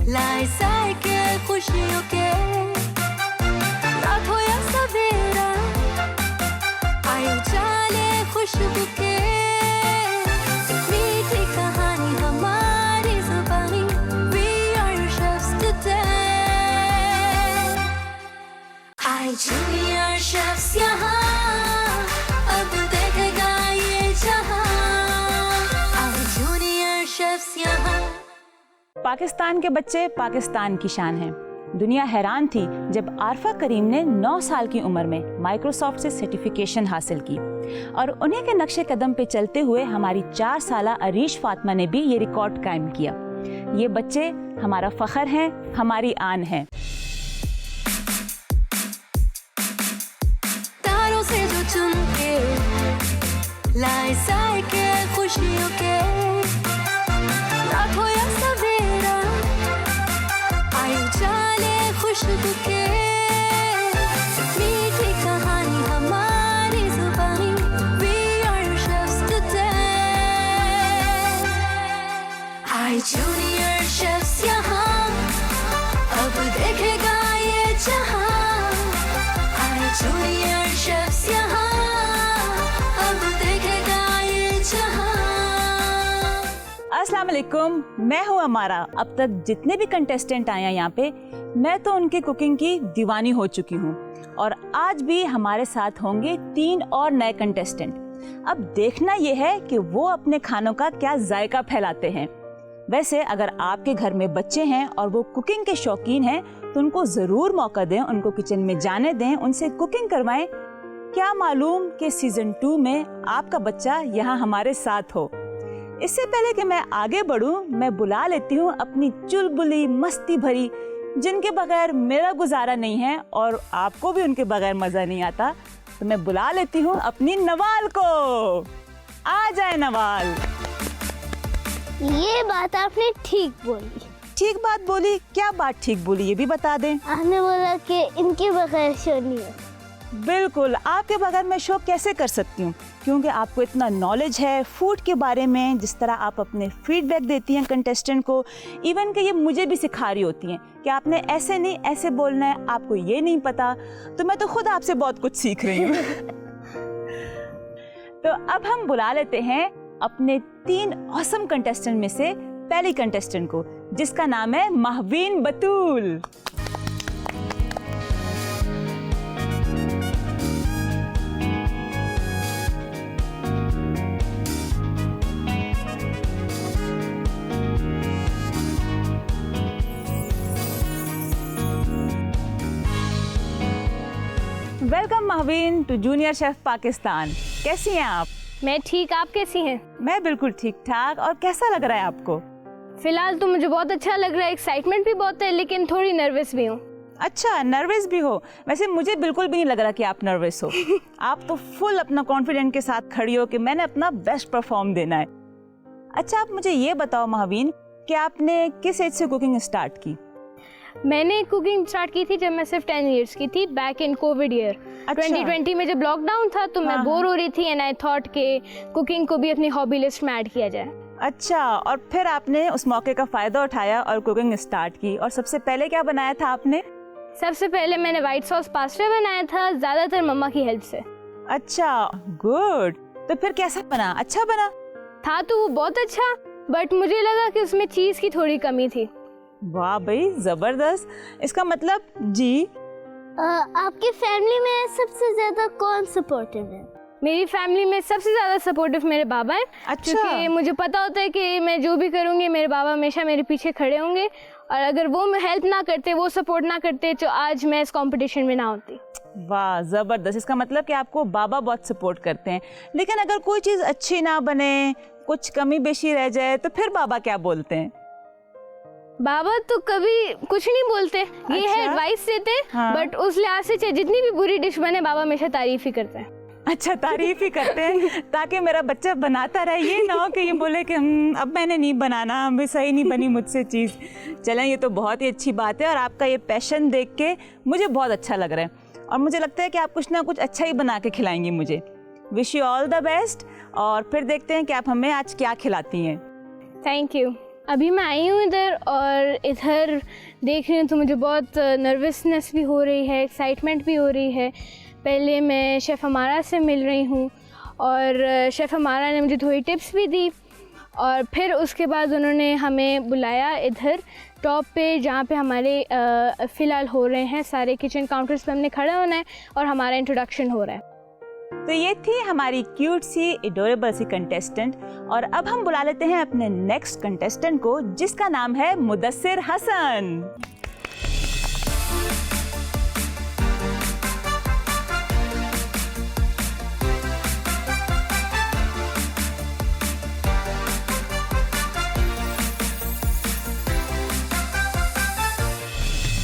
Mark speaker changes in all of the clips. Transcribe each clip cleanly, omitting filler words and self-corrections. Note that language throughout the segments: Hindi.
Speaker 1: लाए साइकिल खुशियों के, रात हो या सवेरा, आए उजाले खुशबू के, मीठी कहानी हमारी ज़ुबानी, we are your chefs today. आए जूनियर शेफ्स यहाँ, अब देखेगा ये जहाँ, आए जूनियर शेफ्स यहाँ।
Speaker 2: पाकिस्तान के बच्चे पाकिस्तान की शान हैं। दुनिया हैरान थी जब आरफा करीम ने 9 साल की उम्र में माइक्रोसॉफ्ट से सर्टिफिकेशन हासिल की, और उन्हीं के नक्शे कदम पे चलते हुए हमारी 4 साला अरीश फातिमा ने भी ये रिकॉर्ड कायम किया। ये बच्चे हमारा फख्र हैं, हमारी आन हैं।
Speaker 1: तारों से जो चुन के लाए साइकिल खुशियों के, रात हो या सवेरा, आए उजाले खुशबू के, मीठी कहानी हमारी ज़ुबानी, we are your chefs today. आए जूनियर शेफ्स यहाँ, अब देखेगा ये जहाँ, आए जूनियर शेफ्स यहाँ, अब देखेगा ये जहाँ।
Speaker 2: अस्सलाम वालेकुम, मैं हूँ अमारा। अब तक जितने भी कंटेस्टेंट आए हैं यहाँ पे, मैं तो उनकी कुकिंग की दीवानी हो चुकी हूँ, और आज भी हमारे साथ होंगे 3 और नए कंटेस्टेंट। अब देखना ये है कि वो अपने खानों का क्या जायका फैलाते हैं। वैसे अगर आपके घर में बच्चे हैं और वो कुकिंग के शौकीन हैं तो उनको ज़रूर मौका दें, उनको किचन में जाने दें, उनसे कुकिंग करवाएं। क्या मालूम कि सीज़न 2 में आपका बच्चा यहाँ हमारे साथ हो। इससे पहले कि मैं आगे बढ़ूं, मैं बुला लेती हूँ अपनी चुलबुली मस्ती भरी, जिनके बगैर मेरा गुजारा नहीं है और आपको भी उनके बगैर मज़ा नहीं आता, तो मैं बुला लेती हूँ अपनी नवाल को। आ जाए नवाल।
Speaker 3: ये बात आपने ठीक बोली।
Speaker 2: ठीक बात बोली? क्या बात ठीक बोली ये भी बता दें।
Speaker 3: आपने बोला कि इनके बगैर शो नहीं है।
Speaker 2: बिल्कुल, आपके बगैर मैं शो कैसे कर सकती हूँ, क्योंकि आपको इतना नॉलेज है फूड के बारे में, जिस तरह आप अपने फीडबैक देती हैं कंटेस्टेंट को, इवन कि ये मुझे भी सिखा रही होती हैं कि आपने ऐसे नहीं ऐसे बोलना है, आपको ये नहीं पता, तो मैं तो खुद आपसे बहुत कुछ सीख रही हूँ। तो अब हम बुला लेते हैं अपने 3 ऑसम कंटेस्टेंट में से पहली कंटेस्टेंट को, जिसका नाम है Mahveen Batool. Welcome Mahveen to junior chef Pakistan. कैसी हैं आप?
Speaker 4: मैं ठीक, आप कैसी हैं?
Speaker 2: मैं बिल्कुल ठीक ठाक। और कैसा लग रहा है आपको?
Speaker 4: फिलहाल तो मुझे बहुत अच्छा लग रहा है, एक्साइटमेंट भी बहुत है, लेकिन थोड़ी नर्वस भी हूँ।
Speaker 2: अच्छा, नर्वस भी हो? वैसे मुझे बिल्कुल भी नहीं लग रहा कि आप नर्वस हो। आप तो फुल अपना कॉन्फिडेंट के साथ खड़ी हो कि मैंने अपना बेस्ट परफॉर्म देना है। अच्छा, आप मुझे ये बताओ महवीन कि आपने किस एज से कुकिंग स्टार्ट की?
Speaker 4: मैंने कुकिंग स्टार्ट की थी जब मैं सिर्फ 10 इयर्स की थी, बैक इन कोविड ईयर। 2020 में जब लॉकडाउन था तो मैं बोर हो रही थी, एंड आई थॉट कि कुकिंग को भी अपनी हॉबी लिस्ट में ऐड किया जाए।
Speaker 2: अच्छा, और फिर आपने उस मौके का फ़ायदा उठाया और कुकिंग स्टार्ट की। और सबसे पहले क्या बनाया था आपने?
Speaker 4: सबसे पहले मैंने व्हाइट सॉस पास्ता बनाया था, ज़्यादातर मम्मा की हेल्प से।
Speaker 2: अच्छा, गुड। तो फिर कैसा बना? अच्छा बना
Speaker 4: था तो वो बहुत अच्छा, बट मुझे लगा कि उसमें चीज़ की थोड़ी कमी थी।
Speaker 2: वाह भाई, ज़बरदस्त। इसका मतलब जी
Speaker 3: आपकी फैमिली में सबसे ज्यादा कौन सपोर्टिव है?
Speaker 4: मेरी फैमिली में सबसे ज़्यादा सपोर्टिव मेरे बाबा हैं।
Speaker 2: अच्छा।
Speaker 4: क्योंकि मुझे पता होता है कि मैं जो भी करूँगी मेरे बाबा हमेशा मेरे पीछे खड़े होंगे, और अगर वो हेल्प ना करते, वो सपोर्ट ना करते, तो आज मैं इस कंपटीशन में ना होती।
Speaker 2: वाह, ज़बरदस्त। इसका मतलब कि आपको बाबा बहुत सपोर्ट करते हैं। लेकिन अगर कोई चीज़ अच्छी ना बने, कुछ कमी बेशी रह जाए, तो फिर बाबा क्या बोलते हैं?
Speaker 4: बाबा तो कभी कुछ नहीं बोलते, ये है एडवाइस देते हैं।
Speaker 2: हाँ।
Speaker 4: बट उस लिहाज से चाहे जितनी भी बुरी डिश बने, बाबा हमेशा तारीफ ही करते हैं।
Speaker 2: अच्छा, तारीफ ही करते हैं ताकि मेरा बच्चा बनाता रहे, ये ना हो कि ये बोले कि अब मैंने नहीं बनाना, अभी सही नहीं बनी मुझसे चीज़। चलें, ये तो बहुत ही अच्छी बात है, और आपका ये पैशन देख के मुझे बहुत अच्छा लग रहा है, और मुझे लगता है कि आप कुछ ना कुछ अच्छा ही बना के खिलाएंगी मुझे। Wish you all the best, और फिर देखते हैं कि आप हमें आज क्या खिलाती हैं।
Speaker 4: Thank you. अभी मैं आई हूँ इधर और इधर देख रही हूँ तो मुझे बहुत नर्वसनेस भी हो रही है, एक्साइटमेंट भी हो रही है। पहले मैं शेफ़ अमारा से मिल रही हूँ और शेफ़ अमारा ने मुझे थोड़ी टिप्स भी दी और फिर उसके बाद उन्होंने हमें बुलाया इधर टॉप पे जहाँ पे हमारे फ़िलहाल हो रहे हैं सारे किचन काउंटर्स पे हमने खड़ा होना है और हमारा इंट्रोडक्शन हो रहा है।
Speaker 2: तो ये थी हमारी क्यूट सी एडोरेबल सी कंटेस्टेंट और अब हम बुला लेते हैं अपने नेक्स्ट कंटेस्टेंट को जिसका नाम है Mudassir Hasan.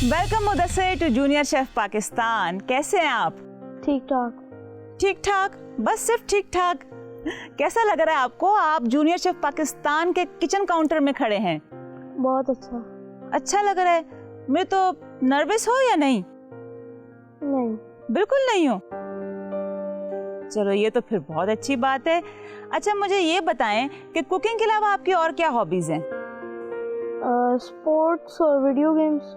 Speaker 2: Welcome Mudassir to junior chef Pakistan. कैसे हैं आप?
Speaker 3: ठीक ठाक।
Speaker 2: ठीक ठाक, बस सिर्फ ठीक ठाक। कैसा लग रहा है आपको? आप जूनियर शेफ पाकिस्तान के किचन काउंटर में खड़े हैं।
Speaker 3: बहुत अच्छा।
Speaker 2: अच्छा लग रहा है। मैं तो नर्वस हो या नहीं?
Speaker 3: नहीं।
Speaker 2: बिल्कुल नहीं हो। चलो ये तो फिर बहुत अच्छी बात है। अच्छा मुझे ये बताएं कि कुकिंग के अलावा आपकी और क्या हॉबीज हैं?
Speaker 3: स्पोर्ट्स और वीडियो गेम्स।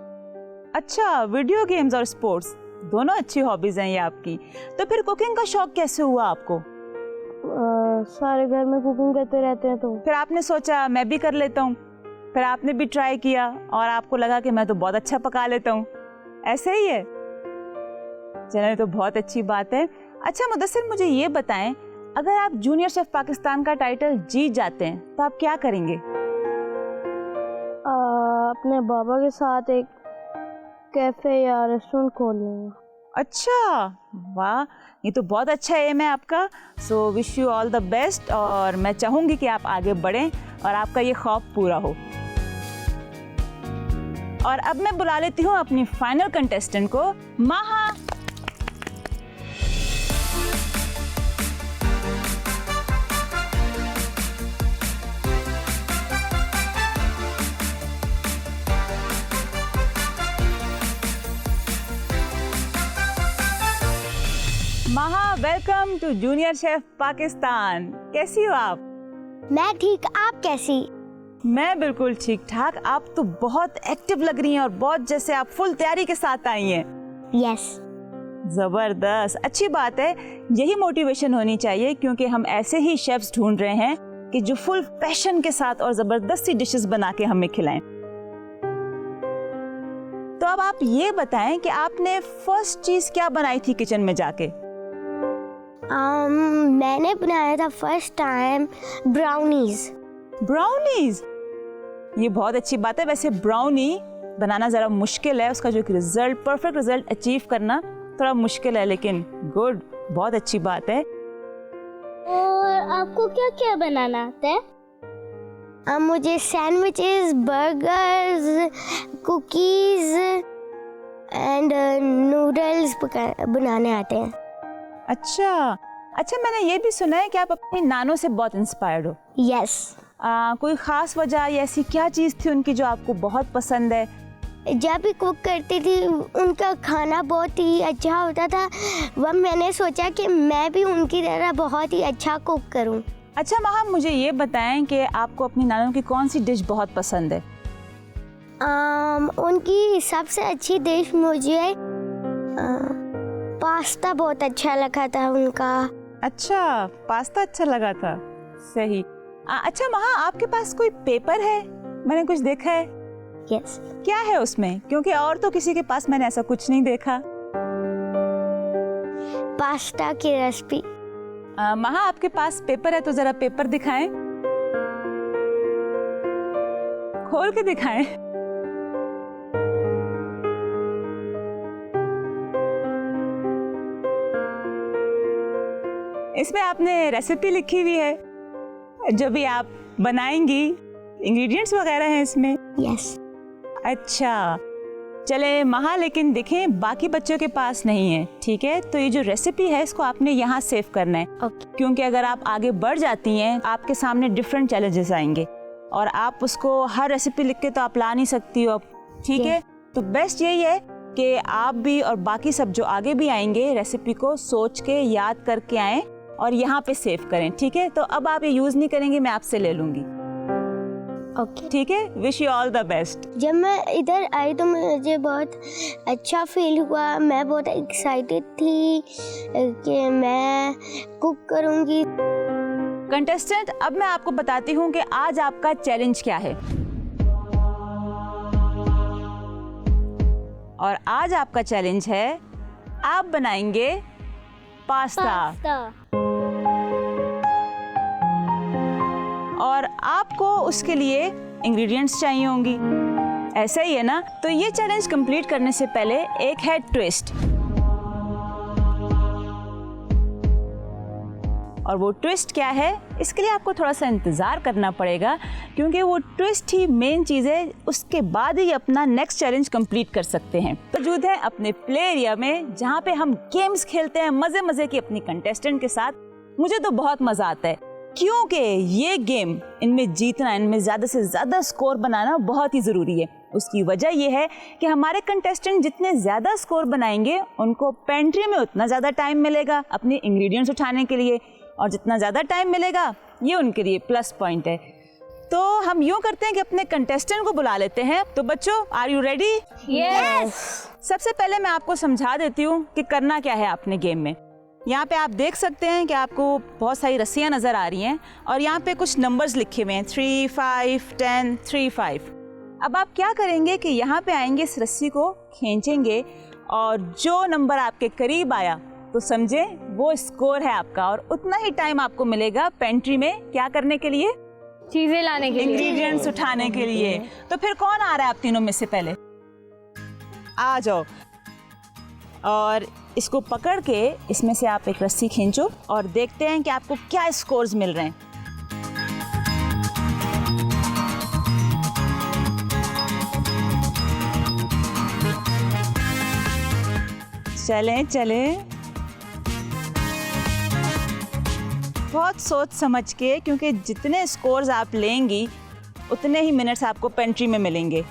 Speaker 2: अच्छा, वीडियो गेम्स और स्पोर्ट्स दोनों अच्छी हॉबीज हैं ये आपकी। तो फिर कुकिंग का शौक कैसे हुआ आपको?
Speaker 3: सारे घर में कुकिंग करते रहते हैं तो
Speaker 2: फिर आपने सोचा मैं भी कर लेता हूँ, फिर आपने भी ट्राई किया और आपको लगा कि मैं तो बहुत अच्छा पका लेता हूँ। ऐसे ही है? चलिए तो बहुत अच्छी बात है। अच्छा मुदस्सिर मुझे ये बताएं, अगर आप जूनियर शेफ पाकिस्तान का टाइटल जीत जाते हैं तो आप क्या करेंगे?
Speaker 3: अपने बाबा के साथ एक कैफे या रेस्टोरेंट खोल लूँगा।
Speaker 2: अच्छा, वाह, ये तो बहुत अच्छा एम है आपका। So wish you all the best और मैं चाहूँगी कि आप आगे बढ़ें और आपका ये ख्वाब पूरा हो। और अब मैं बुला लेती हूँ अपनी फाइनल कंटेस्टेंट को, Maha. Maha, welcome to junior chef Pakistan. कैसी हो आप?
Speaker 3: मैं ठीक, आप कैसी?
Speaker 2: मैं बिल्कुल ठीक ठाक। आप तो बहुत एक्टिव लग रही हैं और बहुत जैसे आप फुल तैयारी के साथ आई हैं।
Speaker 3: यस।
Speaker 2: जबरदस्त, अच्छी बात है। यही मोटिवेशन होनी चाहिए क्योंकि हम ऐसे ही शेफ्स ढूंढ रहे हैं कि जो फुल पैशन के साथ और जबरदस्ती डिशेस बना के हमें खिलाएं। तो अब आप ये बताएं कि आपने फर्स्ट चीज क्या बनाई थी किचन में जाके?
Speaker 3: मैंने बनाया था फर्स्ट टाइम ब्राउनीज।
Speaker 2: ब्राउनीज, ये बहुत अच्छी बात है। वैसे ब्राउनी बनाना ज़रा मुश्किल है, उसका जो रिजल्ट, परफेक्ट रिजल्ट अचीव करना थोड़ा मुश्किल है, लेकिन गुड, बहुत अच्छी बात है।
Speaker 3: और आपको क्या क्या बनाना आता है? मुझे sandwiches, burgers, cookies and noodles बनाने आते हैं। अच्छा, मैंने ये भी सुना है कि आप अपनी नानों से बहुत इंस्पायर्ड हो। यस।
Speaker 2: कोई ख़ास वजह या ऐसी क्या चीज़ थी उनकी जो आपको बहुत पसंद है?
Speaker 3: जब भी कुक करती थी उनका खाना बहुत ही अच्छा होता था, वह मैंने सोचा कि मैं भी उनकी तरह बहुत ही अच्छा कुक करूं।
Speaker 2: अच्छा माहा, मुझे ये बताएं कि आपको अपनी नानों की कौन सी डिश बहुत पसंद है?
Speaker 3: उनकी सबसे अच्छी डिश मुझे पास्ता बहुत अच्छा लगा था उनका।
Speaker 2: अच्छा, पास्ता अच्छा लगा था, सही। अच्छा माहा, आपके पास कोई पेपर है? मैंने कुछ देखा है।
Speaker 3: यस।
Speaker 2: क्या है उसमें? क्योंकि और तो किसी के पास मैंने ऐसा कुछ नहीं देखा।
Speaker 3: पास्ता की रेसिपी।
Speaker 2: माहा, आपके पास पेपर है तो जरा पेपर दिखाएं, खोल के दिखाएं। इसमें आपने रेसिपी लिखी हुई है जो भी आप बनाएंगी, इंग्रेडिएंट्स वगैरह हैं इसमें।
Speaker 3: यस।
Speaker 2: अच्छा चले महा, लेकिन देखें बाकी बच्चों के पास नहीं है, ठीक है? तो ये जो रेसिपी है इसको आपने यहाँ सेव करना है। क्योंकि अगर आप आगे बढ़ जाती हैं आपके सामने डिफरेंट चैलेंजेस आएंगे और आप उसको हर रेसिपी लिख के तो आप ला नहीं सकती हो, ठीक है? तो बेस्ट यही है कि आप भी और बाकी सब जो आगे भी आएंगे रेसिपी को सोच के याद करके आएँ और यहाँ पे सेव करें, ठीक है? तो अब आप ये यूज़ नहीं करेंगे, मैं आपसे ले लूँगी।
Speaker 3: ओके।
Speaker 2: ठीक है, wish you all the best.
Speaker 3: जब मैं इधर आई तो मुझे बहुत अच्छा फील हुआ। मैं बहुत एक्साइटेड थी कि मैं कुक करूँगी।
Speaker 2: कंटेस्टेंट, अब मैं आपको बताती हूँ कि आज आपका चैलेंज क्या है। और आज आपका चैलेंज है, आप बनाएंगे पास्ता। और आपको उसके लिए इंग्रेडिएंट्स चाहिए होंगी, ऐसा ही है ना? तो ये चैलेंज कंप्लीट करने से पहले एक है ट्विस्ट, और वो ट्विस्ट क्या है, इसके लिए आपको थोड़ा सा इंतज़ार करना पड़ेगा, क्योंकि वो ट्विस्ट ही मेन चीज़ है। उसके बाद ही अपना नेक्स्ट चैलेंज कंप्लीट कर सकते हैं। मौजूद है अपने प्ले एरिया में, जहाँ पे हम गेम्स खेलते हैं मज़े मज़े की अपनी कंटेस्टेंट के साथ। मुझे तो बहुत मज़ा आता है, क्योंकि ये गेम, इनमें जीतना, इनमें ज़्यादा से ज़्यादा स्कोर बनाना बहुत ही ज़रूरी है। उसकी वजह यह है कि हमारे कंटेस्टेंट जितने ज़्यादा स्कोर बनाएंगे, उनको पेंट्री में उतना ज़्यादा टाइम मिलेगा अपने इंग्रेडिएंट्स उठाने के लिए, और जितना ज़्यादा टाइम मिलेगा ये उनके लिए प्लस पॉइंट है। तो हम यूँ करते हैं कि अपने कंटेस्टेंट को बुला लेते हैं। तो बच्चों, आर यू रेडी?
Speaker 4: यस।
Speaker 2: सबसे पहले मैं आपको समझा देती हूँ कि करना क्या है आपने गेम में। यहाँ पे आप देख सकते हैं कि आपको बहुत सारी रस्सियाँ नज़र आ रही हैं, और यहाँ पे कुछ नंबर्स लिखे हुए हैं, 3, 5, 10, 3, 5। अब आप क्या करेंगे कि यहाँ पे आएंगे, इस रस्सी को खींचेंगे, और जो नंबर आपके करीब आया तो समझे वो स्कोर है आपका, और उतना ही टाइम आपको मिलेगा पेंट्री में क्या करने के लिए,
Speaker 4: चीजें लाने के लिए,
Speaker 2: इंग्रेडिएंट्स उठाने के लिए। तो फिर कौन आ रहा है आप तीनों में से? पहले आ जाओ, और इसको पकड़ के इसमें से आप एक रस्सी खींचो, और देखते हैं कि आपको क्या स्कोर्स मिल रहे हैं। चलें चलें, बहुत सोच समझ के, क्योंकि जितने स्कोर्स आप लेंगी उतने ही मिनट्स आपको पेंट्री में मिलेंगे।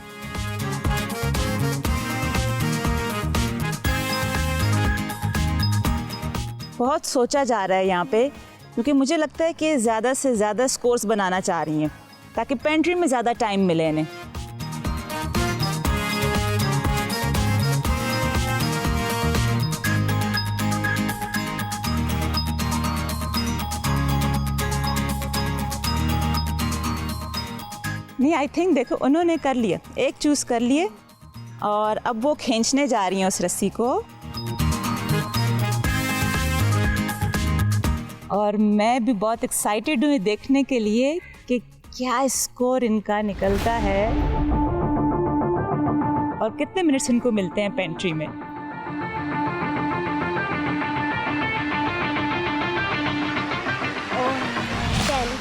Speaker 2: बहुत सोचा जा रहा है यहाँ पे, क्योंकि मुझे लगता है कि ज़्यादा से ज़्यादा स्कोर्स बनाना चाह रही हैं ताकि पेंट्री में ज़्यादा टाइम मिले इन्हें। नहीं, आई थिंक देखो उन्होंने कर लिया, एक चूज़ कर लिए, और अब वो खींचने जा रही हैं उस रस्सी को, और मैं भी बहुत एक्साइटेड हूँ देखने के लिए कि क्या स्कोर इनका निकलता है और कितने मिनट्स इनको मिलते हैं पेंट्री में।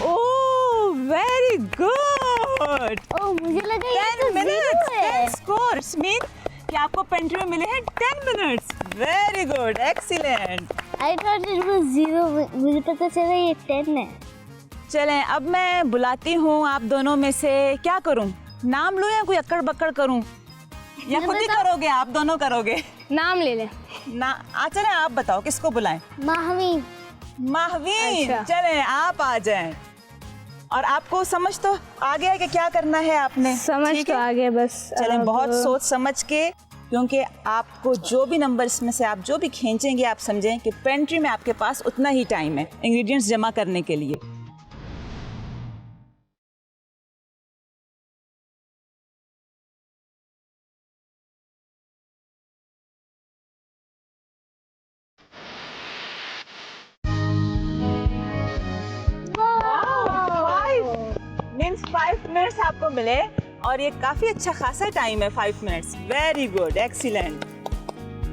Speaker 2: ओह, वेरी गुड।
Speaker 3: ओह, मुझे लगा ये
Speaker 2: 10
Speaker 3: तो
Speaker 2: मिनट्स,
Speaker 3: ज़ीरो है।
Speaker 2: 10 स्कोर्स मीन कि आपको पेंट्री में मिले हैं 10 minutes. Very good, excellent.
Speaker 3: I thought it was 0, मुझे पता चला ये 10 है।
Speaker 2: चलें, अब मैं बुलाती हूँ आप दोनों में से, क्या करूँ, नाम लूँ या कोई अक्कड़ बक्कड़ करूँ, या खुद ही करोगे? आप दोनों करोगे?
Speaker 4: नाम ले लें।
Speaker 2: ना, चलें आप बताओ किसको बुलाएं?
Speaker 3: माहवीन।
Speaker 2: माहवीन,
Speaker 4: अच्छा।
Speaker 2: चलें आप आ जाएं। और आपको समझ तो आ गया है कि क्या करना है आपने?
Speaker 4: समझ
Speaker 2: ठीक
Speaker 4: तो
Speaker 2: है?
Speaker 4: आ गया, बस
Speaker 2: चलें,
Speaker 4: अब
Speaker 2: बहुत सोच समझ के, क्योंकि आपको जो भी नंबर इसमें से आप जो भी खींचेंगे, आप समझें कि पेंट्री में आपके पास उतना ही टाइम है इंग्रेडिएंट्स जमा करने के लिए। मीन्स 5 मिनट्स आपको मिले, और ये काफ़ी अच्छा खासा टाइम है 5 मिनट्स। Very good, excellent.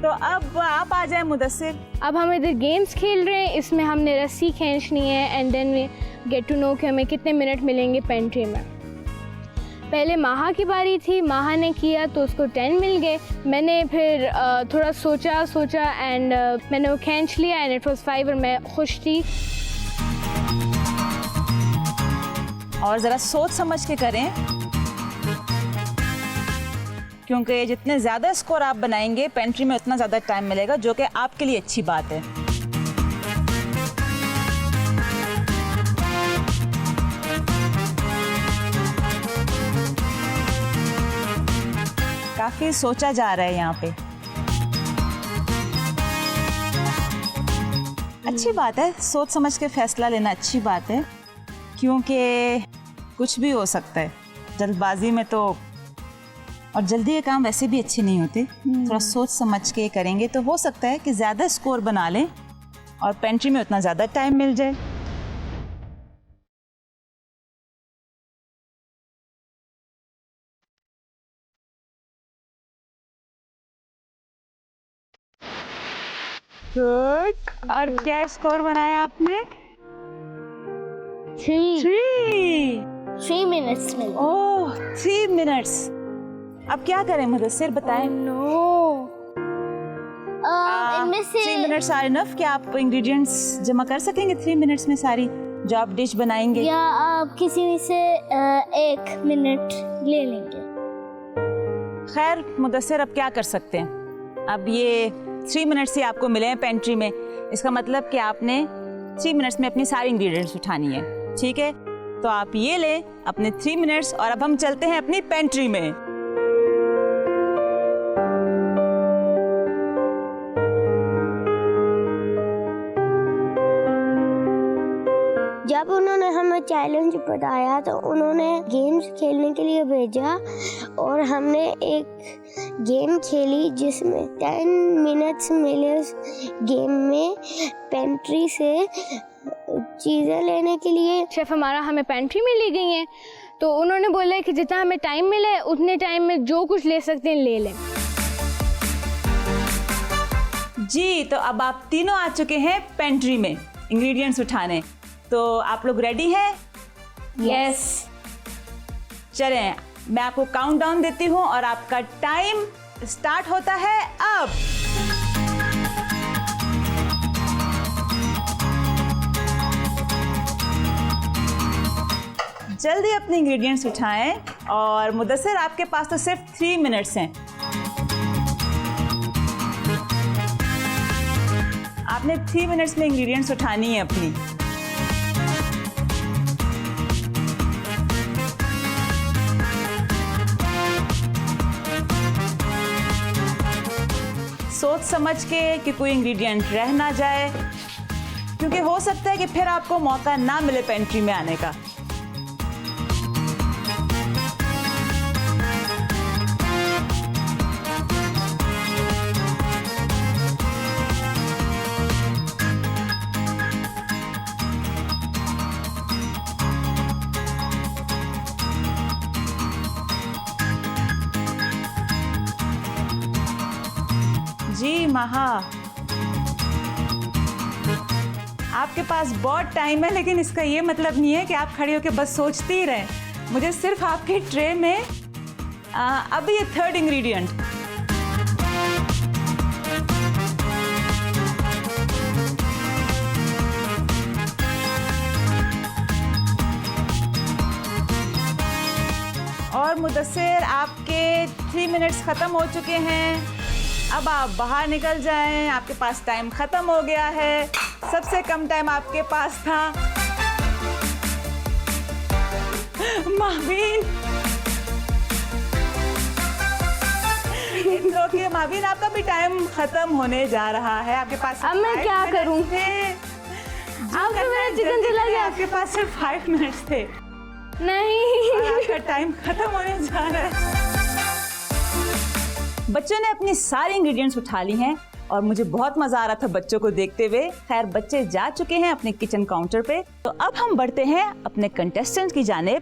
Speaker 2: तो अब आप आ जाए मुदस्सिर।
Speaker 4: अब हम इधर गेम्स खेल रहे हैं, इसमें हमने रस्सी खींचनी है, and then we get to know कि हमें कितने मिनट मिलेंगे पेंट्री में। पहले माहा की बारी थी, माहा ने किया तो उसको 10 मिल गए। मैंने फिर थोड़ा सोचा एंड मैंने वो खींच लिया, एंड इट वाज 5, और मैं खुश थी।
Speaker 2: और ज़रा सोच समझ के करें, क्योंकि जितने ज़्यादा स्कोर आप बनाएंगे पेंट्री में उतना ज़्यादा टाइम मिलेगा, जो कि आपके लिए अच्छी बात है। काफ़ी सोचा जा रहा है यहाँ पे। अच्छी बात है, सोच समझ के फैसला लेना अच्छी बात है, क्योंकि कुछ भी हो सकता है जल्दबाजी में तो, और जल्दी के काम वैसे भी अच्छे नहीं होते। थोड़ा सोच समझ के करेंगे तो हो सकता है कि ज़्यादा स्कोर बना लें और पेंट्री में उतना ज़्यादा टाइम मिल जाए। गुड। और क्या स्कोर बनाया आपने?
Speaker 3: 3 मिनट्स में।
Speaker 2: ओह 3 मिनट्स। अब क्या करें मुदस्सिर, बताएं।
Speaker 3: इनमें से
Speaker 2: 3 मिनट्स आर इनफ? क्या आप इंग्रेडिएंट्स जमा कर सकेंगे 3 मिनट्स में सारी जो आप डिश बनाएंगे?
Speaker 3: या आप किसी में से 1 मिनट ले लेंगे।
Speaker 2: खैर मुदस्सिर, अब क्या कर सकते हैं, अब ये 3 मिनट्स ही आपको मिले हैं पेंट्री में, इसका मतलब कि आपने 3 मिनट्स में अपनी सारी इंग्रेडिएंट्स उठानी है। ठीक है, तो आप ये लें अपने 3 मिनट्स और अब हम चलते हैं अपनी पेंट्री में।
Speaker 3: जब उन्होंने हमें चैलेंज बताया तो उन्होंने गेम्स खेलने के लिए भेजा और हमने एक गेम खेली जिसमें 10 मिनट्स मिले। उस गेम में पेंट्री से चीज़ें लेने के लिए
Speaker 4: शेफ़ हमारा हमें पेंट्री में ले गई हैं, तो उन्होंने बोला कि जितना हमें टाइम मिले उतने टाइम में जो कुछ ले सकते हैं ले लें।
Speaker 2: जी, तो अब आप तीनों आ चुके हैं पेंट्री में इंग्रेडिएंट्स उठाने, तो आप लोग रेडी हैं?
Speaker 4: यस।
Speaker 2: चलें, मैं आपको काउंटडाउन देती हूँ और आपका टाइम स्टार्ट होता है अब। जल्दी अपने इंग्रेडिएंट्स उठाएं और मुदस्सिर आपके पास तो सिर्फ 3 मिनट्स हैं। आपने 3 मिनट्स में इंग्रेडिएंट्स उठानी है अपनी। सोच समझ के कि कोई इंग्रेडिएंट रह ना जाए, क्योंकि हो सकता है कि फिर आपको मौका ना मिले पेंट्री में आने का। जी महा, आपके पास बहुत टाइम है, लेकिन इसका ये मतलब नहीं है कि आप खड़े होकर बस सोचती ही रहें। मुझे सिर्फ आपके ट्रे में अभी ये 3rd इंग्रेडिएंट, और मुदस्सिर आपके 3 मिनट्स ख़त्म हो चुके हैं। अब आप बाहर निकल जाएं, आपके पास टाइम ख़त्म हो गया है। सबसे कम टाइम आपके पास था। माविन, ओके माविन, आपका भी टाइम ख़त्म होने जा रहा है। आपके पास
Speaker 4: अब मैं क्या करूं?
Speaker 2: आप तो मेरा
Speaker 4: चिकन चला गया।
Speaker 2: आपके पास सिर्फ 5 मिनट्स थे।
Speaker 4: नहीं,
Speaker 2: और आपका टाइम ख़त्म होने जा रहा है। बच्चों ने अपनी सारी इंग्रेडिएंट्स उठा ली हैं और मुझे बहुत मज़ा आ रहा था बच्चों को देखते हुए। खैर, बच्चे जा चुके हैं अपने किचन काउंटर पे, तो अब हम बढ़ते हैं अपने कंटेस्टेंट्स की जानिब।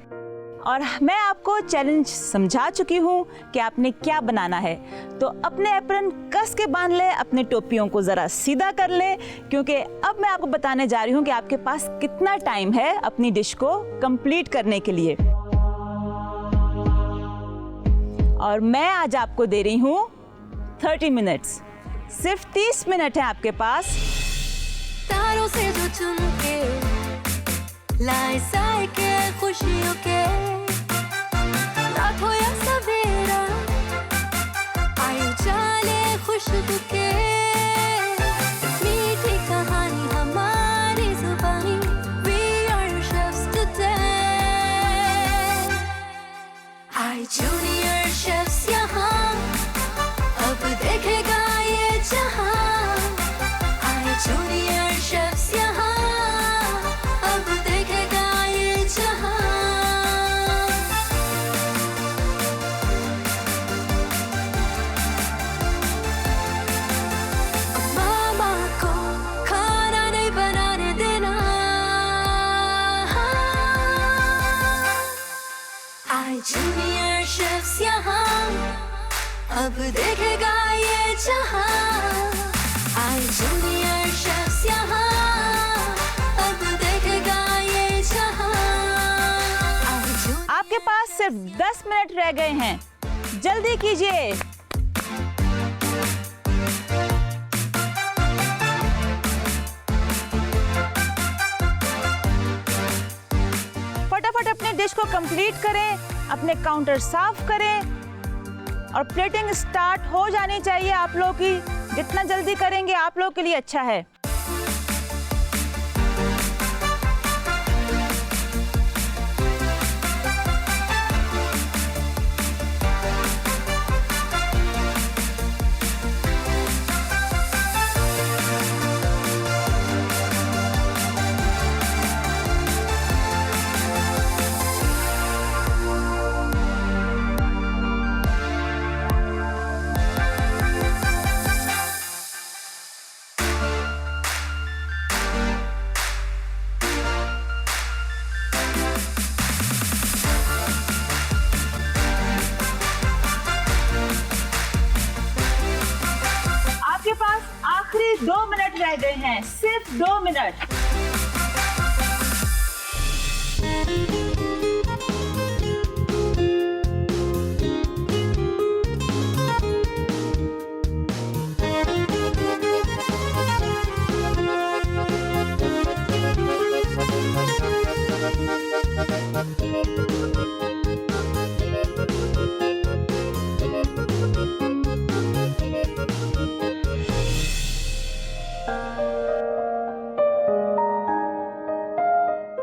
Speaker 2: और मैं आपको चैलेंज समझा चुकी हूँ कि आपने क्या बनाना है, तो अपने एप्रन कस के बांध लें, अपने टोपियों को ज़रा सीधा कर लें, क्योंकि अब मैं आपको बताने जा रही हूँ कि आपके पास कितना टाइम है अपनी डिश को कंप्लीट करने के लिए। और मैं आज आपको दे रही हूँ 30 मिनट्स। सिर्फ 30 मिनट है आपके पास।
Speaker 1: तारों से जो चुन के लाए साए के खुशियों के, रात हो या सवेरा आए उजाले खुशबू के, मीठी कहानी हमारी जुबानी। We are your chefs today. आए जूनियर शेफ्स यहाँ शेफ्स यहाँ, अब देखेगा ये जहां। आए जूनियर शेफ्स यहाँ, अब देखेगा ये जहां।
Speaker 2: आपके पास सिर्फ 10 मिनट रह गए हैं, जल्दी कीजिए। फटाफट अपने डिश को कंप्लीट करें, अपने काउंटर साफ करें और प्लेटिंग स्टार्ट हो जानी चाहिए आप लोगों की। जितना जल्दी करेंगे आप लोगों के लिए अच्छा है। आपके पास आखिरी 2 मिनट रह गए हैं, सिर्फ 2 मिनट।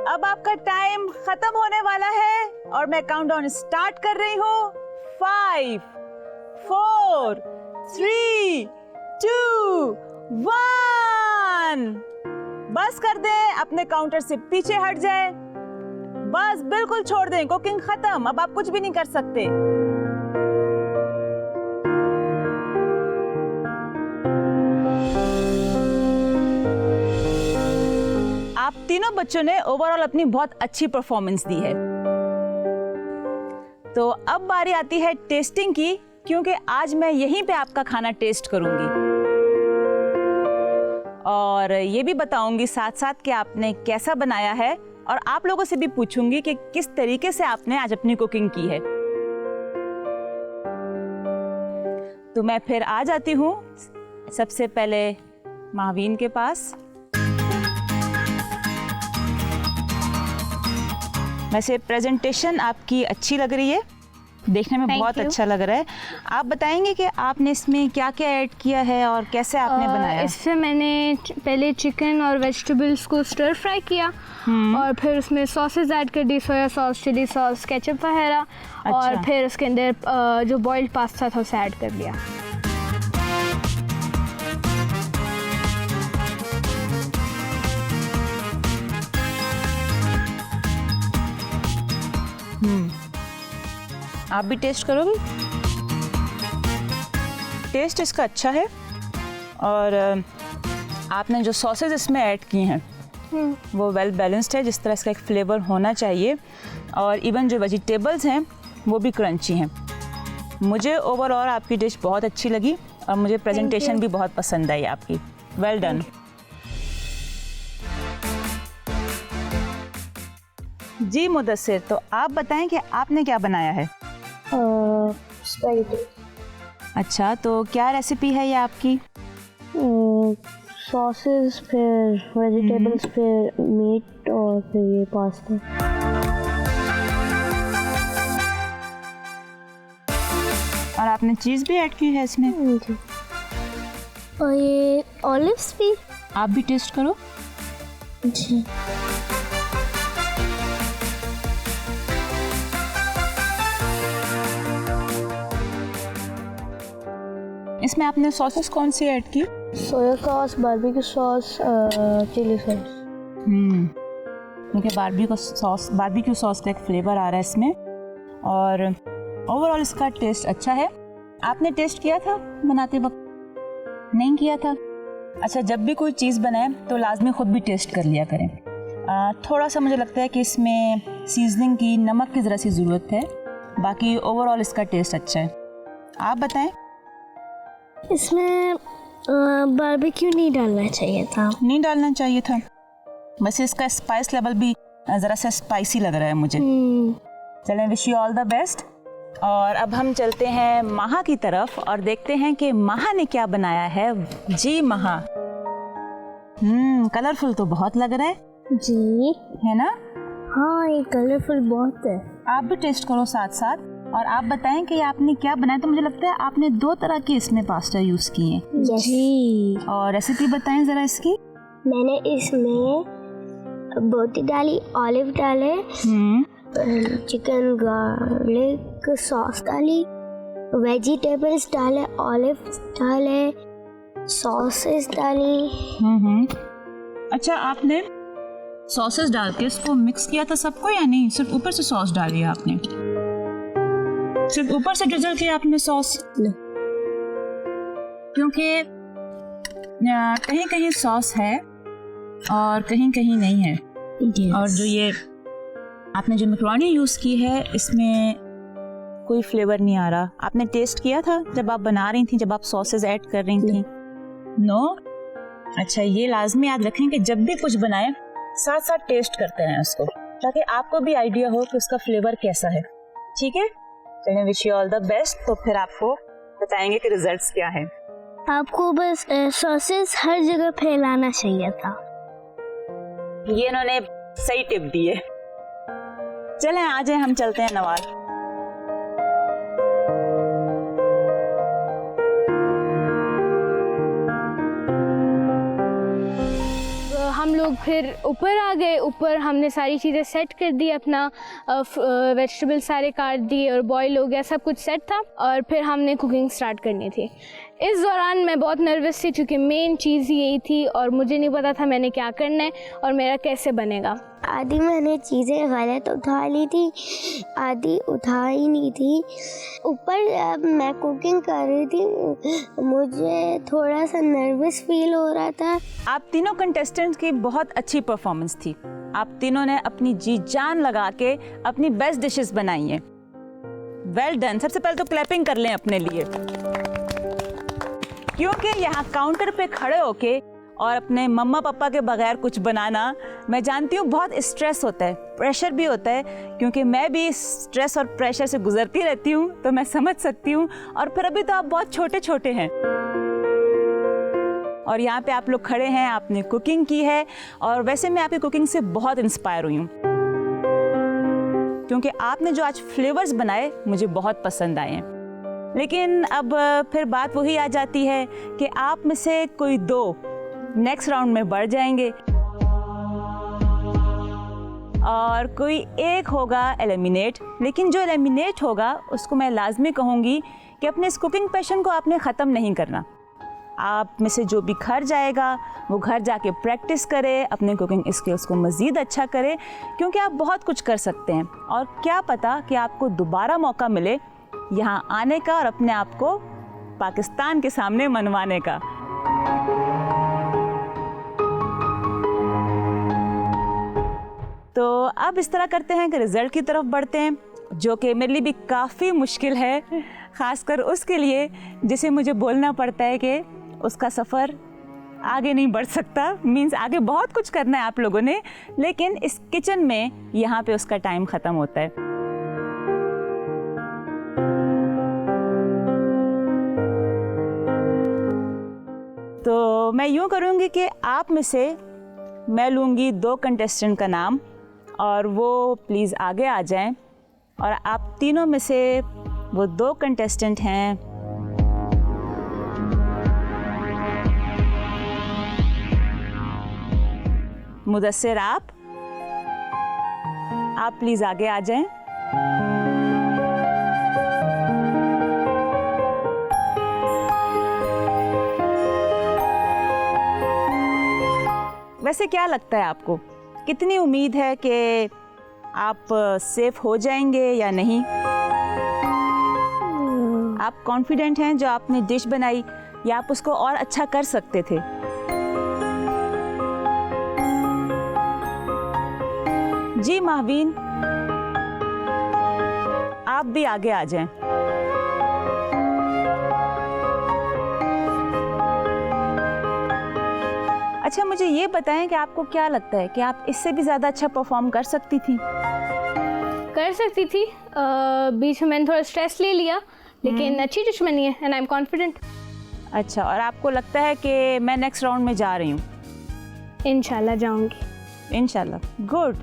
Speaker 2: अब आपका टाइम खत्म होने वाला है और मैं काउंटडाउन स्टार्ट कर रही हूँ। 5, 4, 3, 2, 1। बस कर दें, अपने काउंटर से पीछे हट जाए। बस बिल्कुल छोड़ दें, कुकिंग खत्म, अब आप कुछ भी नहीं कर सकते। आप तीनों बच्चों ने ओवरऑल अपनी बहुत अच्छी परफॉर्मेंस दी है। तो अब बारी आती है टेस्टिंग की, क्योंकि आज मैं यहीं पे आपका खाना टेस्ट करूंगी और ये भी बताऊंगी साथ साथ कि आपने कैसा बनाया है, और आप लोगों से भी पूछूंगी कि किस तरीके से आपने आज अपनी कुकिंग की है। तो मैं फिर आ जाती हूँ सबसे पहले माहवीन के पास। वैसे प्रेजेंटेशन आपकी अच्छी लग रही है, देखने में बहुत अच्छा लग रहा है। आप बताएंगे कि आपने इसमें क्या क्या ऐड किया है और कैसे आपने बनाया?
Speaker 4: इसमें मैंने पहले चिकन और वेजिटेबल्स को स्टर फ्राई किया और फिर उसमें सॉसेज ऐड कर दी, soya sauce, chilli sauce, ketchup वगैरह।
Speaker 2: अच्छा।
Speaker 4: और फिर उसके अंदर जो बॉइल्ड पास्ता था उसे ऐड कर दिया।
Speaker 2: आप भी टेस्ट करोगे? टेस्ट इसका अच्छा है और आपने जो सॉसेज इसमें ऐड किए हैं वो वेल बैलेंस्ड है, जिस तरह इसका एक फ्लेवर होना चाहिए। और इवन जो वेजिटेबल्स हैं वो भी क्रंची हैं। मुझे ओवरऑल आपकी डिश बहुत अच्छी लगी और मुझे प्रेजेंटेशन भी बहुत पसंद आई आपकी। Well done. जी मुदस्सिर, तो आप बताएं कि आपने क्या बनाया है? अच्छा, तो क्या रेसिपी है ये आपकी?
Speaker 3: सॉसेस, फिर वेजिटेबल्स, फिर मीट और फिर ये पास्ता।
Speaker 2: और आपने चीज़ भी ऐड की है इसमें?
Speaker 3: जी। और ये ऑलिव्स भी।
Speaker 2: आप भी टेस्ट करो।
Speaker 3: जी।
Speaker 2: इसमें आपने सॉसेस कौन सी ऐड की?
Speaker 3: Soya sauce, barbecue sauce, chilli sauce.
Speaker 2: क्योंकि बारबेक्यू सॉस का एक फ्लेवर आ रहा है इसमें और ओवरऑल इसका टेस्ट अच्छा है। आपने टेस्ट किया था बनाते वक्त? नहीं किया था? अच्छा, जब भी कोई चीज़ बनाए तो लाजमी ख़ुद भी टेस्ट कर लिया करें। थोड़ा सा मुझे लगता है कि इसमें सीजनिंग की, नमक की ज़रा सी ज़रूरत है। बाकी ओवरऑल इसका टेस्ट अच्छा है। आप बताएं।
Speaker 3: इसमें बारबेक्यू नहीं डालना चाहिए था।
Speaker 2: नहीं डालना चाहिए था। वैसे इसका स्पाइस लेवल भी ज़रा सा स्पाइसी लग रहा है मुझे। चलें, wish you all the best. और अब हम चलते हैं महा की तरफ और देखते हैं कि महा ने क्या बनाया है। जी महा, कलरफुल तो बहुत लग रहा है
Speaker 3: जी,
Speaker 2: है ना?
Speaker 3: हाँ, ये कलरफुल बहुत है।
Speaker 2: आप भी टेस्ट करो साथ साथ और आप बताएं कि आपने क्या बनाया। तो मुझे लगता है आपने 2 तरह के इसमें पास्ता यूज़ किए हैं।
Speaker 3: जी,
Speaker 2: और रेसिपी बताएं ज़रा इसकी।
Speaker 3: मैंने इसमें बोटी डाली, ऑलिव डाले, चिकन गार्लिक सॉस डाली, वेजिटेबल्स डाले, ऑलिव डाले, सॉसेस डाली।
Speaker 2: अच्छा, आपने सॉसेस डाल के इसको मिक्स किया था सबको या नहीं? सिर्फ ऊपर से सॉस डाली आपने? सिर्फ ऊपर से ड्रिजल किया आपने सॉस? क्योंकि कहीं कहीं सॉस है और कहीं कहीं नहीं है। और जो ये आपने जो मैकरोनी यूज़ की है इसमें कोई फ्लेवर नहीं आ रहा। आपने टेस्ट किया था जब आप बना रही थी, जब आप सॉसेस ऐड कर रही थी? नो? अच्छा, ये लाजमी याद रखें कि जब भी कुछ बनाएं साथ साथ टेस्ट करते हैं उसको, ताकि आपको भी आइडिया हो कि उसका फ्लेवर कैसा है। ठीक है, चलिए, wish you all the best. तो फिर आपको बताएंगे कि रिजल्ट्स क्या है।
Speaker 3: आपको बस सॉसेस हर जगह फैलाना चाहिए था।
Speaker 2: ये इन्होंने सही टिप दी है। चलें, आ जाए, हम चलते हैं नवाज।
Speaker 4: हम लोग फिर ऊपर आ गए। ऊपर हमने सारी चीज़ें सेट कर दी, अपना वेजिटेबल सारे काट दिए और बॉईल हो गया, सब कुछ सेट था। और फिर हमने कुकिंग स्टार्ट करनी थी। इस दौरान मैं बहुत नर्वस थी क्योंकि मेन चीज़ यही थी और मुझे नहीं पता था मैंने क्या करना है और मेरा कैसे बनेगा।
Speaker 3: आधी मैंने चीज़ें गलत उठा ली थी, आधी उठा ही नहीं थी। ऊपर मैं कुकिंग कर रही थी, मुझे थोड़ा सा नर्वस फील हो रहा था।
Speaker 2: आप तीनों कंटेस्टेंट्स की बहुत अच्छी परफॉर्मेंस थी। आप तीनों ने अपनी जी जान लगा के अपनी बेस्ट डिशेस बनाई हैं। Well done. सबसे पहले तो क्लैपिंग कर लें अपने लिए, क्योंकि यहाँ काउंटर पे खड़े होके और अपने मम्मा पापा के बगैर कुछ बनाना, मैं जानती हूँ बहुत स्ट्रेस होता है, प्रेशर भी होता है, क्योंकि मैं भी स्ट्रेस और प्रेशर से गुजरती रहती हूँ, तो मैं समझ सकती हूँ। और फिर अभी तो आप बहुत छोटे छोटे हैं और यहाँ पे आप लोग खड़े हैं, आपने कुकिंग की है। और वैसे मैं आपकी कुकिंग से बहुत इंस्पायर हुई हूँ, क्योंकि आपने जो आज फ्लेवर्स बनाए मुझे बहुत पसंद आए हैं। लेकिन अब फिर बात वही आ जाती है कि आप में से कोई 2 नेक्स्ट राउंड में बढ़ जाएंगे और कोई एक होगा एलिमिनेट। लेकिन जो एलिमिनेट होगा उसको मैं लाजमी कहूँगी कि अपने इस कुकिंग पैशन को आपने ख़त्म नहीं करना। आप में से जो भी घर जाएगा वो घर जाके प्रैक्टिस करे, अपने कुकिंग स्किल्स को मज़ीद अच्छा करे, क्योंकि आप बहुत कुछ कर सकते हैं। और क्या पता कि आपको दोबारा मौका मिले यहाँ आने का और अपने आप को पाकिस्तान के सामने मनवाने का। तो अब इस तरह करते हैं कि रिज़ल्ट की तरफ बढ़ते हैं, जो कि मेरे लिए भी काफ़ी मुश्किल है, ख़ासकर उसके लिए जिसे मुझे बोलना पड़ता है कि उसका सफ़र आगे नहीं बढ़ सकता। मीन्स आगे बहुत कुछ करना है आप लोगों ने, लेकिन इस किचन में यहाँ पे उसका टाइम ख़त्म होता है। तो मैं यूँ करूँगी कि आप में से मैं लूँगी 2 कंटेस्टेंट का नाम और वो प्लीज़ आगे आ जाएं। और आप तीनों में से वो 2 कंटेस्टेंट हैं मुदस्सिर, आप प्लीज़ आगे आ जाएं। वैसे क्या लगता है आपको, कितनी उम्मीद है कि आप सेफ हो जाएंगे या नहीं? आप कॉन्फिडेंट हैं जो आपने डिश बनाई, या आप उसको और अच्छा कर सकते थे? जी महावीन, आप भी आगे आ जाएं। अच्छा, मुझे ये बताएं कि आपको क्या लगता है कि आप इससे भी ज़्यादा अच्छा परफॉर्म कर सकती थी?
Speaker 4: कर सकती थी। बीच में मैंने थोड़ा स्ट्रेस ले लिया, लेकिन अच्छी डिश बनी है एंड आई एम कॉन्फिडेंट।
Speaker 2: अच्छा, और आपको लगता है कि मैं नेक्स्ट राउंड में जा रही हूँ?
Speaker 4: इंशाल्लाह जाऊंगी।
Speaker 2: इंशाल्लाह, गुड।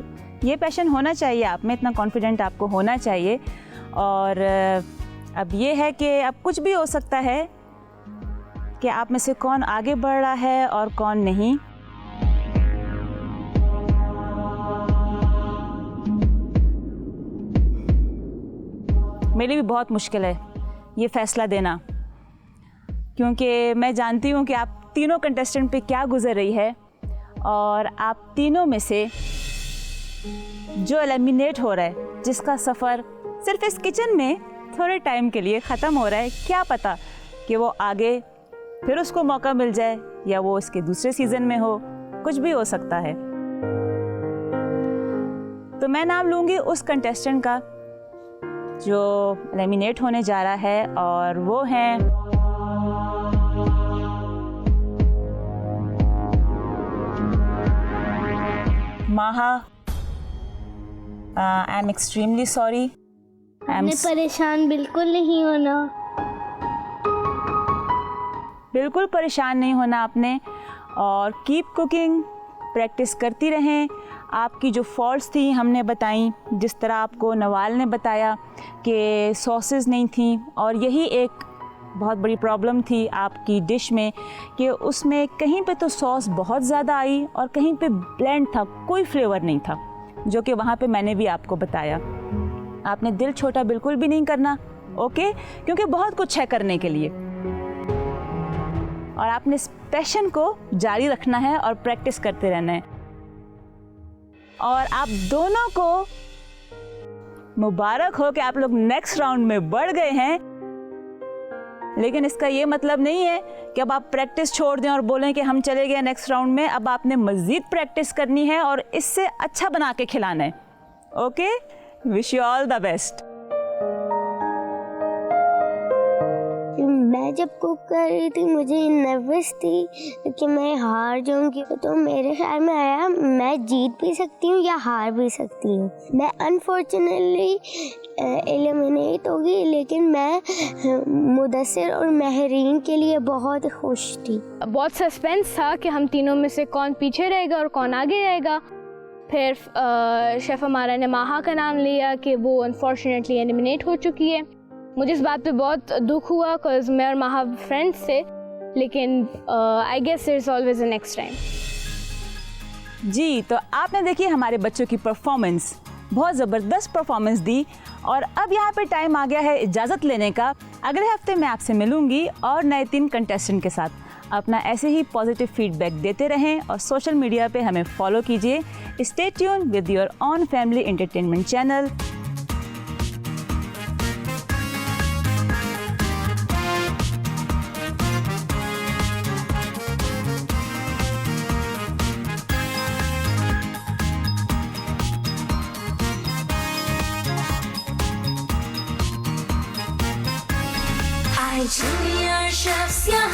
Speaker 2: ये पैशन होना चाहिए आप में, इतना कॉन्फिडेंट आपको होना चाहिए। और अब ये है कि अब कुछ भी हो सकता है कि आप में से कौन आगे बढ़ रहा है और कौन नहीं। मेरे लिए भी बहुत मुश्किल है ये फैसला देना, क्योंकि मैं जानती हूँ कि आप तीनों कंटेस्टेंट पे क्या गुजर रही है, और आप तीनों में से जो एलिमिनेट हो रहा है, जिसका सफ़र सिर्फ इस किचन में थोड़े टाइम के लिए ख़त्म हो रहा है, क्या पता कि वो आगे फिर उसको मौका मिल जाए या वो इसके दूसरे सीज़न में हो, कुछ भी हो सकता है। तो मैं नाम लूँगी उस कंटेस्टेंट का जो एलिमिनेट होने जा रहा है, और वो हैं माहा। I am extremely sorry.
Speaker 3: परेशान बिल्कुल नहीं होना।
Speaker 2: बिल्कुल परेशान नहीं होना आपने, और कीप कुकिंग, प्रैक्टिस करती रहें। आपकी जो फॉल्ट्स थी हमने बताई, जिस तरह आपको नवाल ने बताया कि सॉसेस नहीं थी, और यही एक बहुत बड़ी प्रॉब्लम थी आपकी डिश में कि उसमें कहीं पे तो सॉस बहुत ज़्यादा आई और कहीं पे ब्लेंड था, कोई फ्लेवर नहीं था, जो कि वहाँ पे मैंने भी आपको बताया। आपने दिल छोटा बिल्कुल भी नहीं करना, ओके, क्योंकि बहुत कुछ है करने के लिए, और आपने इस पैशन को जारी रखना है और प्रैक्टिस करते रहना है। और आप दोनों को मुबारक हो कि आप लोग नेक्स्ट राउंड में बढ़ गए हैं, लेकिन इसका ये मतलब नहीं है कि अब आप प्रैक्टिस छोड़ दें और बोलें कि हम चले गए नेक्स्ट राउंड में। अब आपने मज़ीद प्रैक्टिस करनी है और इससे अच्छा बना के खिलाना है। Okay, wish you all the best.
Speaker 3: मैं जब कुक कर रही थी मुझे नर्वस थी कि मैं हार जाऊंगी, तो मेरे ख्याल में आया मैं जीत भी सकती हूँ या हार भी सकती हूँ। मैं अनफॉर्चुनेटली एलिमिनेट हो गई, लेकिन मैं मुदस्सिर और महरीन के लिए बहुत खुश थी।
Speaker 4: बहुत सस्पेंस था कि हम तीनों में से कौन पीछे रहेगा और कौन आगे रहेगा। फिर शेफ़ हमारा ने माहा का नाम लिया कि वो अनफॉर्चुनेटली एलिमिनेट हो चुकी है। मुझे इस बात पे बहुत दुख हुआ, बिकॉज मैं और माहा फ्रेंड्स थे, लेकिन I guess there is always a next time.
Speaker 2: जी, तो आपने देखी हमारे बच्चों की परफॉर्मेंस, बहुत ज़बरदस्त परफॉर्मेंस दी, और अब यहाँ पे टाइम आ गया है इजाज़त लेने का। अगले हफ्ते मैं आपसे मिलूंगी और नए 3 कंटेस्टेंट के साथ। अपना ऐसे ही पॉजिटिव फीडबैक देते रहें और सोशल मीडिया पे हमें फॉलो कीजिए। Stay tune with your on family entertainment channel.
Speaker 1: Junior chefs, yeah.